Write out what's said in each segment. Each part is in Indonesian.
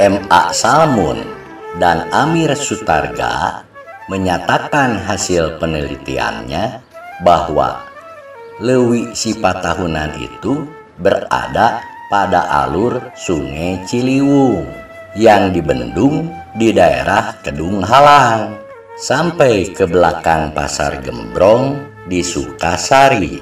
M.A. Salmun dan Amir Sutarga menyatakan hasil penelitiannya bahwa Leuwi Sipatahunan itu berada pada alur Sungai Ciliwung yang dibendung di daerah Kedung Halang sampai ke belakang Pasar Gembrong di Sukasari.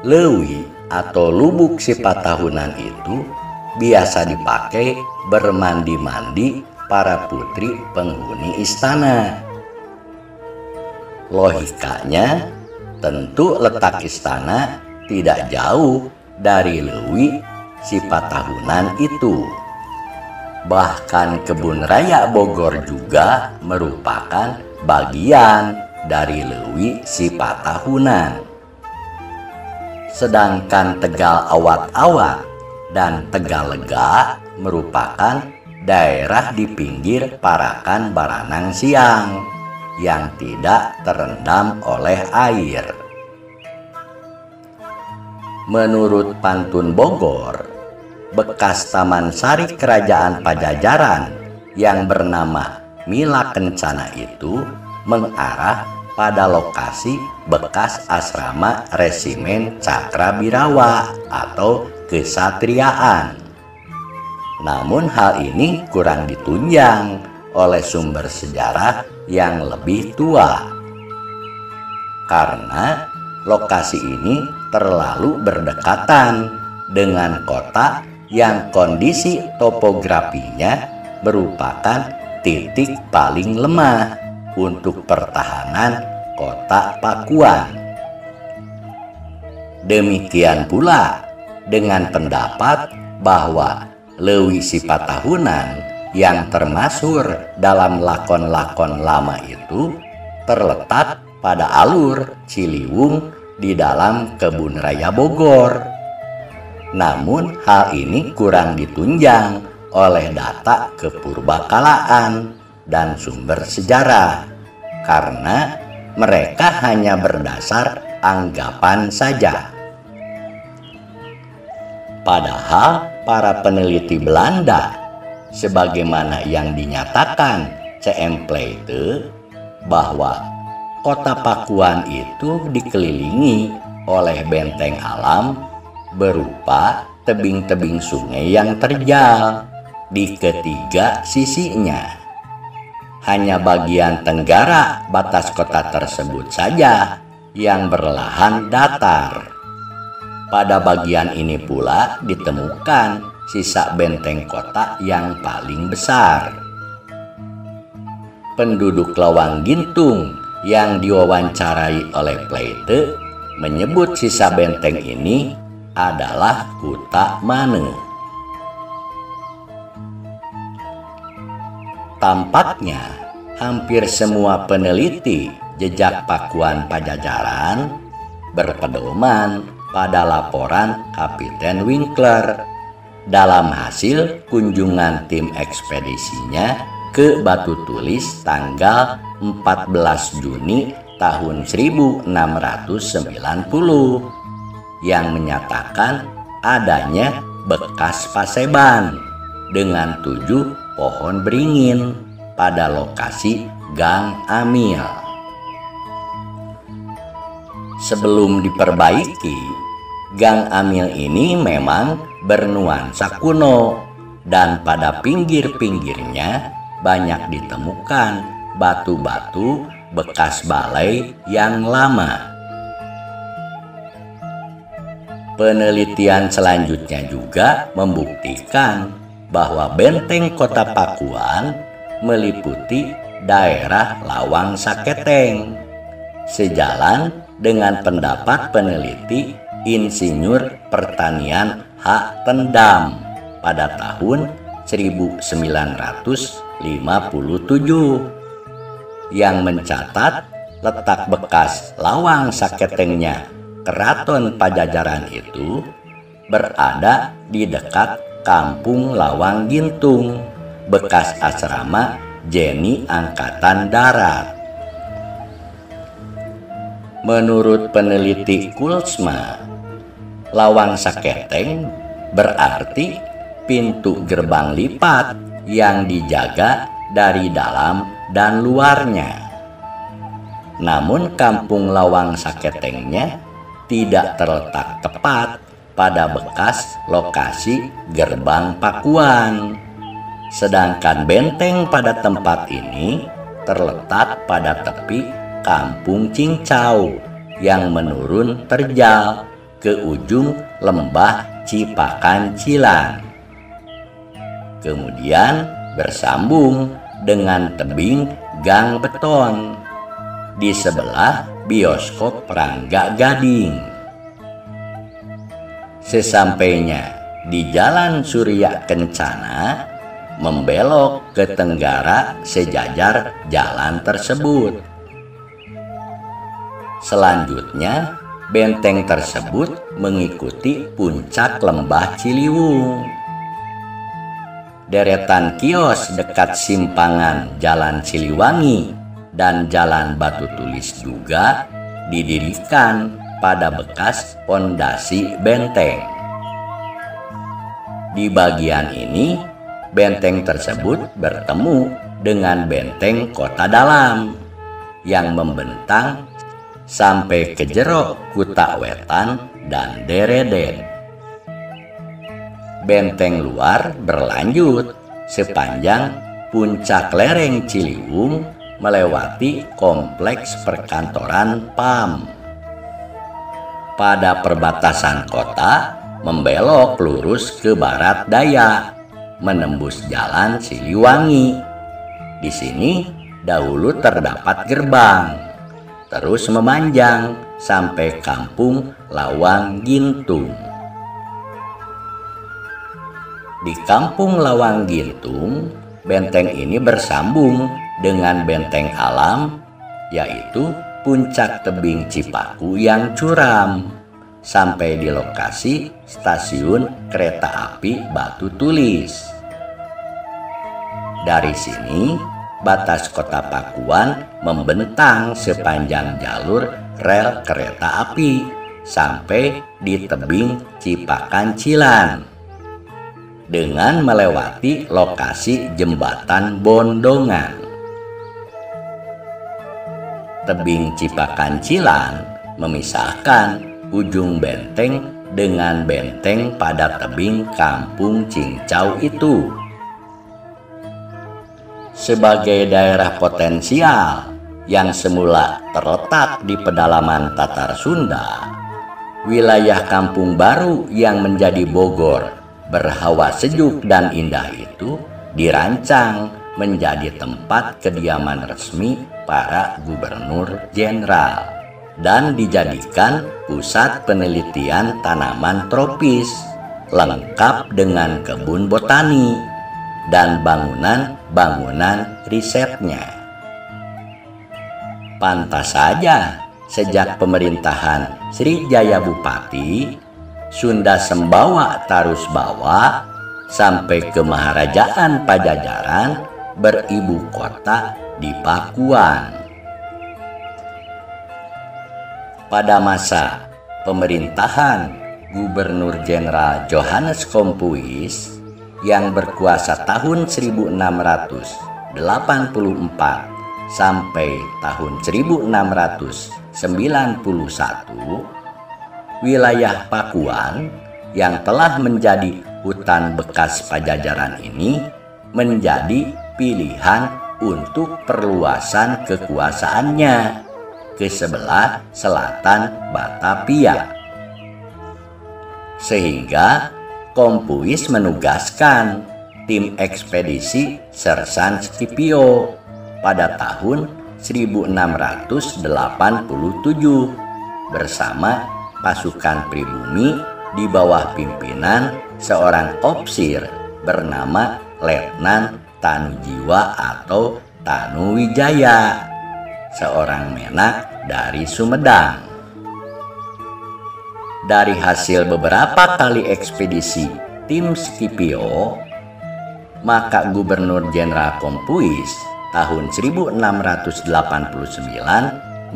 Leuwi atau Lubuk Sipatahunan itu biasa dipakai bermandi-mandi para putri penghuni istana. Logikanya, tentu letak istana tidak jauh dari Leuwi Sipatahunan itu. Bahkan kebun raya Bogor juga merupakan bagian dari Leuwi Sipatahunan. Sedangkan Tegal Awat-Awat dan Tegalega merupakan daerah di pinggir Parakan Baranang Siang yang tidak terendam oleh air. Menurut pantun Bogor, bekas Taman Sari Kerajaan Pajajaran yang bernama Mila Kencana itu mengarah pada lokasi bekas asrama Resimen Cakrabirawa atau Kesatriaan. Namun hal ini kurang ditunjang oleh sumber sejarah yang lebih tua, karena lokasi ini terlalu berdekatan dengan kota yang kondisi topografinya merupakan titik paling lemah untuk pertahanan kota Pakuan. Demikian pula dengan pendapat bahwa Leuwi Sipatahunan yang termasyhur dalam lakon-lakon lama itu terletak pada alur Ciliwung di dalam Kebun Raya Bogor. Namun hal ini kurang ditunjang oleh data kepurbakalaan dan sumber sejarah, karena mereka hanya berdasar anggapan saja. Padahal para peneliti Belanda, sebagaimana yang dinyatakan C.M. Pleite, bahwa kota Pakuan itu dikelilingi oleh benteng alam berupa tebing-tebing sungai yang terjal di ketiga sisinya. Hanya bagian tenggara batas kota tersebut saja yang berlahan datar. Pada bagian ini pula ditemukan sisa benteng kota yang paling besar. Penduduk Lawang Gintung yang diwawancarai oleh Pleite menyebut sisa benteng ini adalah Huta Mane. Tampaknya hampir semua peneliti jejak Pakuan Pajajaran berpedoman pada laporan Kapiten Winkler dalam hasil kunjungan tim ekspedisinya ke Batu Tulis tanggal 14 Juni tahun 1690 yang menyatakan adanya bekas paseban dengan 7 pohon beringin pada lokasi Gang Amil. Sebelum diperbaiki, Gang Amil ini memang bernuansa kuno dan pada pinggir-pinggirnya banyak ditemukan batu-batu bekas balai yang lama. Penelitian selanjutnya juga membuktikan bahwa benteng kota Pakuan meliputi daerah Lawang Saketeng, sejalan dengan pendapat peneliti Insinyur Pertanian H. Tendam pada tahun 1957 yang mencatat letak bekas Lawang Saketengnya Keraton Pajajaran itu berada di dekat Kampung Lawang Gintung, bekas asrama Jenny Angkatan Darat. Menurut peneliti Kulsma, Lawang Saketeng berarti pintu gerbang lipat yang dijaga dari dalam dan luarnya. Namun kampung Lawang Saketengnya tidak terletak tepat pada bekas lokasi gerbang Pakuan. Sedangkan benteng pada tempat ini terletak pada tepi Kampung Cincau yang menurun terjal ke ujung lembah Cipakan Cilan. Kemudian bersambung dengan tebing gang beton di sebelah bioskop Rangga Gading. Sesampainya di Jalan Surya Kencana, membelok ke tenggara sejajar jalan tersebut. Selanjutnya, benteng tersebut mengikuti puncak lembah Ciliwung. Deretan kios dekat simpangan Jalan Siliwangi dan Jalan Batu Tulis juga didirikan pada bekas pondasi benteng. Di bagian ini, benteng tersebut bertemu dengan benteng Kota Dalam yang membentang sampai ke Jero Kuta Wetan dan Dereden. Benteng luar berlanjut sepanjang puncak lereng Ciliwung melewati kompleks perkantoran PAM. Pada perbatasan kota, membelok lurus ke barat daya, menembus Jalan Siliwangi. Di sini dahulu terdapat gerbang, terus memanjang sampai Kampung Lawang Gintung. Di Kampung Lawang Gintung, benteng ini bersambung dengan benteng alam, yaitu puncak tebing Cipaku yang curam, sampai di lokasi stasiun kereta api Batu Tulis. Dari sini, batas kota Pakuan membentang sepanjang jalur rel kereta api sampai di tebing Cipakan Cilan dengan melewati lokasi jembatan Bondongan. Tebing Cipakan Cilan memisahkan ujung benteng dengan benteng pada tebing Kampung Cincau itu. Sebagai daerah potensial yang semula terletak di pedalaman Tatar Sunda, wilayah Kampung Baru yang menjadi Bogor berhawa sejuk dan indah itu dirancang menjadi tempat kediaman resmi para gubernur jenderal dan dijadikan pusat penelitian tanaman tropis lengkap dengan kebun botani dan bangunan-bangunan risetnya. Pantas saja sejak pemerintahan Sri Jaya Bupati, Sunda Sembawa Tarus Bawa sampai ke Maharajaan Pajajaran beribu kota di Pakuan. Pada masa pemerintahan Gubernur Jenderal Johannes Kompuis yang berkuasa tahun 1684 sampai tahun 1691, wilayah Pakuan yang telah menjadi hutan bekas Pajajaran ini menjadi pilihan untuk perluasan kekuasaannya ke sebelah selatan Batavia. Sehingga Kompuis menugaskan tim ekspedisi Sersan Scipio pada tahun 1687 bersama pasukan pribumi di bawah pimpinan seorang opsir bernama Letnan Tanujiwa atau Tanuwijaya, seorang menak dari Sumedang. Dari hasil beberapa kali ekspedisi tim Scipio, maka Gubernur Jenderal Kompuis tahun 1689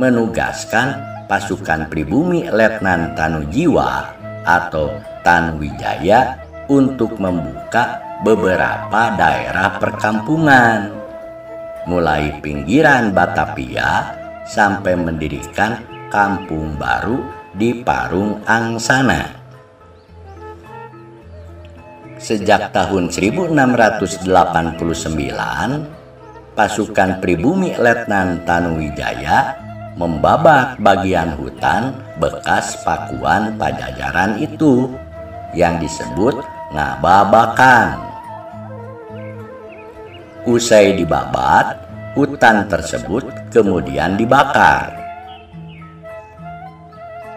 menugaskan pasukan pribumi Letnan Tanujiwa atau Tanuwijaya untuk membuka beberapa daerah perkampungan, mulai pinggiran Batavia sampai mendirikan kampung baru di Parung Angsana. Sejak tahun 1689, pasukan pribumi Letnan Tanuwijaya membabak bagian hutan bekas Pakuan Pajajaran itu yang disebut Ngababakan. Usai dibabat, hutan tersebut kemudian dibakar.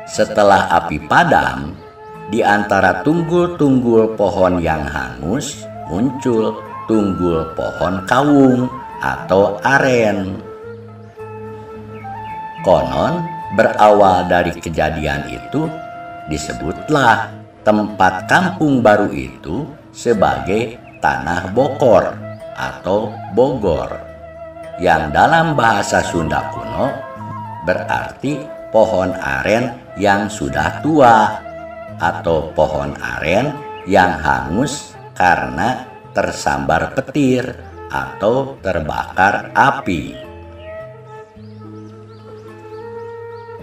Setelah api padam, di antara tunggul-tunggul pohon yang hangus muncul tunggul pohon kawung atau aren. Konon berawal dari kejadian itu disebutlah tempat kampung baru itu sebagai Tanah Bokor atau Bogor, yang dalam bahasa Sunda kuno berarti pohon aren yang sudah tua atau pohon aren yang hangus karena tersambar petir atau terbakar api.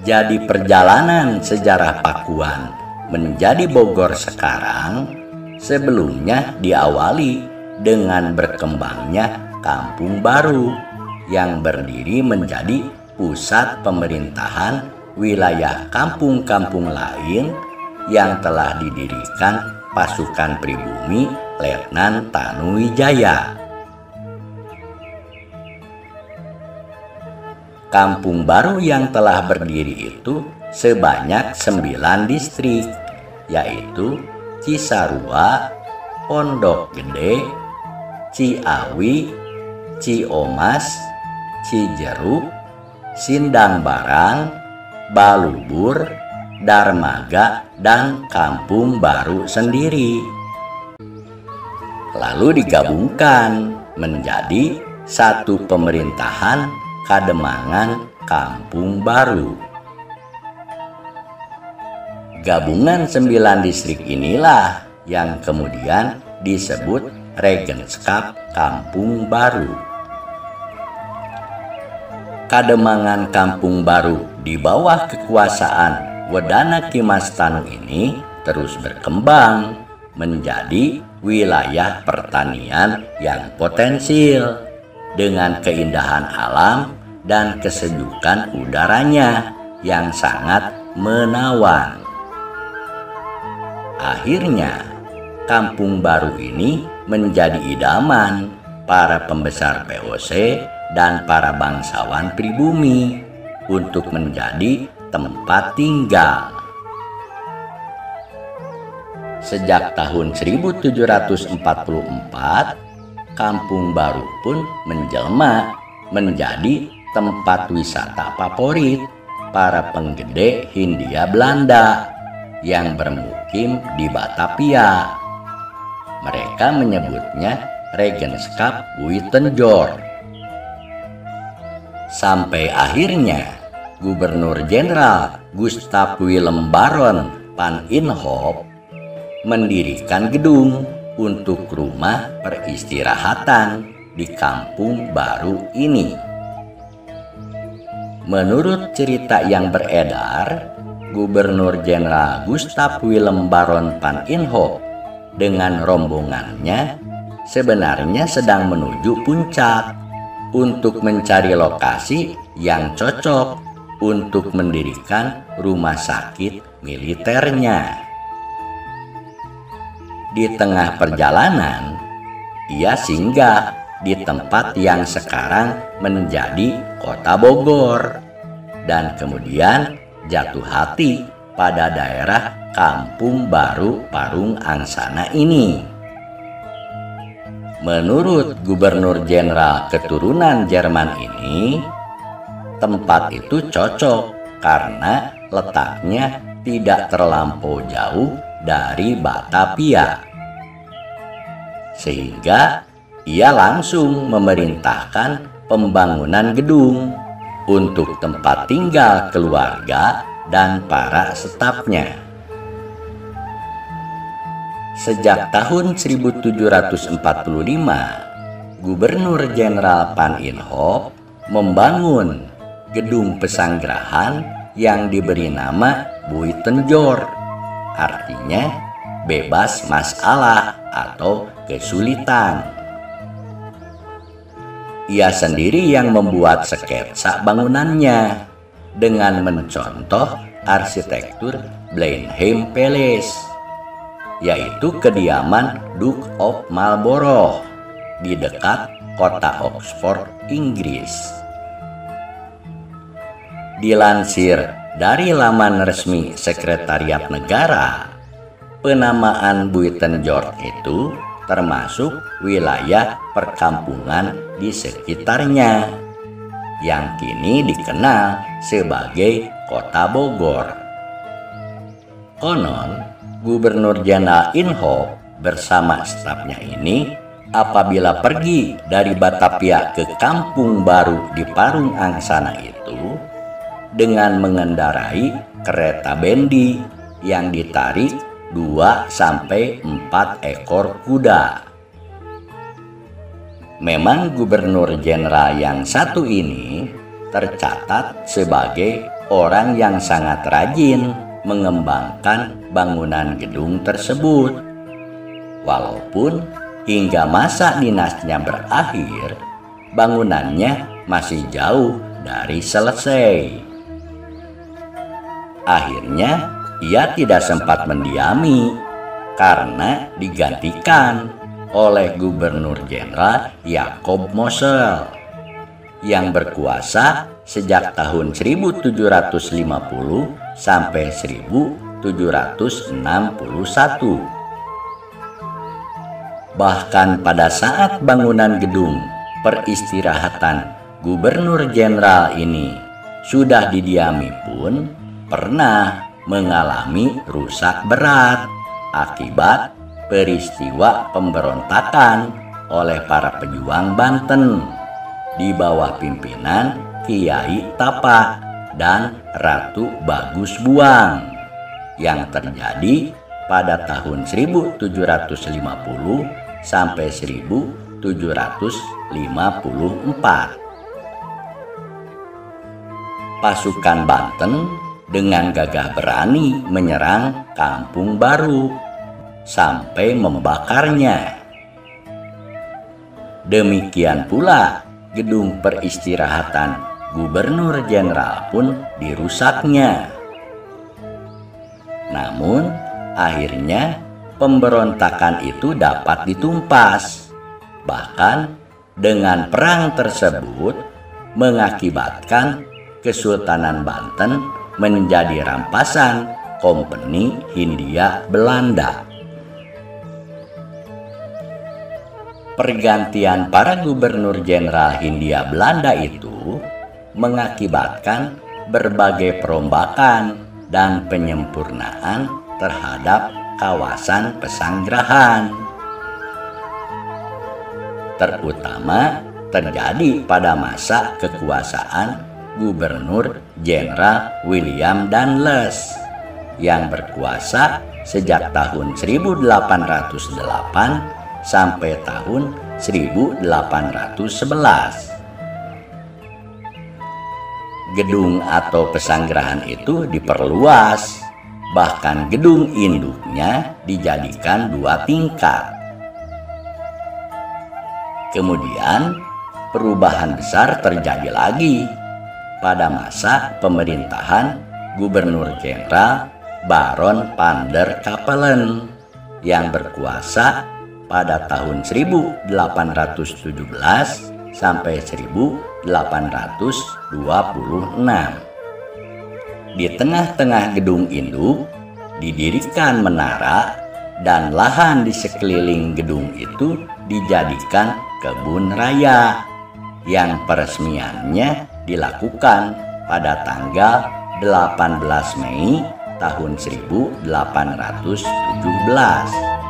Jadi perjalanan sejarah Pakuan menjadi Bogor sekarang sebelumnya diawali dengan berkembangnya kampung baru yang berdiri menjadi pusat pemerintahan wilayah kampung-kampung lain yang telah didirikan pasukan pribumi Letnan Tanuwijaya. Kampung baru yang telah berdiri itu sebanyak 9 distrik, yaitu Cisarua, Pondok Gede, Ciawi, Ciomas, Cijeruk, Sindang Barang, Balubur, Darmaga, dan Kampung Baru sendiri. Lalu digabungkan menjadi satu pemerintahan Kademangan Kampung Baru. Gabungan 9 distrik inilah yang kemudian disebut Regenskap Kampung Baru. Kademangan Kampung Baru di bawah kekuasaan Wedana Kimas Tanu ini terus berkembang menjadi wilayah pertanian yang potensial dengan keindahan alam dan kesejukan udaranya yang sangat menawan. Akhirnya, kampung baru ini menjadi idaman para pembesar VOC dan para bangsawan pribumi untuk menjadi tempat tinggal. Sejak tahun 1744, Kampung Baru pun menjelma menjadi tempat wisata favorit para penggede Hindia Belanda yang bermukim di Batavia. Mereka menyebutnya Regenskap Buitenjor. Sampai akhirnya Gubernur Jenderal Gustav Willem Baron van Inhofe mendirikan gedung untuk rumah peristirahatan di kampung baru ini. Menurut cerita yang beredar, Gubernur Jenderal Gustav Willem Baron van Inhofe dengan rombongannya sebenarnya sedang menuju puncak untuk mencari lokasi yang cocok untuk mendirikan rumah sakit militernya. Di tengah perjalanan, ia singgah di tempat yang sekarang menjadi Kota Bogor dan kemudian jatuh hati pada daerah Kampung Baru Parung Angsana ini. Menurut Gubernur Jenderal keturunan Jerman ini, tempat itu cocok karena letaknya tidak terlampau jauh dari Batavia. Sehingga ia langsung memerintahkan pembangunan gedung untuk tempat tinggal keluarga dan para stafnya. Sejak tahun 1745, Gubernur Jenderal Pan In Hop membangun gedung pesanggerahan yang diberi nama Buitenjor, artinya bebas masalah atau kesulitan. Ia sendiri yang membuat sketsa bangunannya dengan mencontoh arsitektur Blenheim Palace, yaitu kediaman Duke of Marlborough di dekat kota Oxford, Inggris. Dilansir dari laman resmi Sekretariat Negara, penamaan Buitenjor itu termasuk wilayah perkampungan di sekitarnya yang kini dikenal sebagai Kota Bogor. Konon, Gubernur Jenderal In Hop bersama stafnya ini apabila pergi dari Batavia ke Kampung Baru di Parung Angsana itu dengan mengendarai kereta bendi yang ditarik 2-4 ekor kuda. Memang Gubernur Jenderal yang satu ini tercatat sebagai orang yang sangat rajin mengembangkan bangunan gedung tersebut. Walaupun hingga masa dinasnya berakhir, bangunannya masih jauh dari selesai. Akhirnya ia tidak sempat mendiami karena digantikan oleh Gubernur Jenderal Jacob Mosel yang berkuasa sejak tahun 1750 sampai 1761. Bahkan pada saat bangunan gedung peristirahatan Gubernur Jenderal ini sudah didiami pun pernah mengalami rusak berat akibat peristiwa pemberontakan oleh para pejuang Banten di bawah pimpinan Kiai Tapa dan Ratu Bagus Buang yang terjadi pada tahun 1750 sampai 1754. Pasukan Banten dengan gagah berani menyerang Kampung Baru sampai membakarnya. Demikian pula gedung peristirahatan Gubernur Jenderal pun dirusaknya. Namun akhirnya pemberontakan itu dapat ditumpas. Bahkan dengan perang tersebut mengakibatkan Kesultanan Banten menjadi rampasan Kompeni Hindia Belanda. Pergantian para Gubernur Jenderal Hindia Belanda itu mengakibatkan berbagai perombakan dan penyempurnaan terhadap kawasan pesanggerahan. Terutama terjadi pada masa kekuasaan Gubernur Jenderal William Danles yang berkuasa sejak tahun 1808 sampai tahun 1811. Gedung atau pesanggerahan itu diperluas, bahkan gedung induknya dijadikan 2 tingkat. Kemudian perubahan besar terjadi lagi pada masa pemerintahan Gubernur Jenderal Baron van der Capellen yang berkuasa pada tahun 1817 sampai 1826. Di tengah-tengah gedung induk didirikan menara dan lahan di sekeliling gedung itu dijadikan kebun raya yang peresmiannya dilakukan pada tanggal 18 Mei tahun 1817.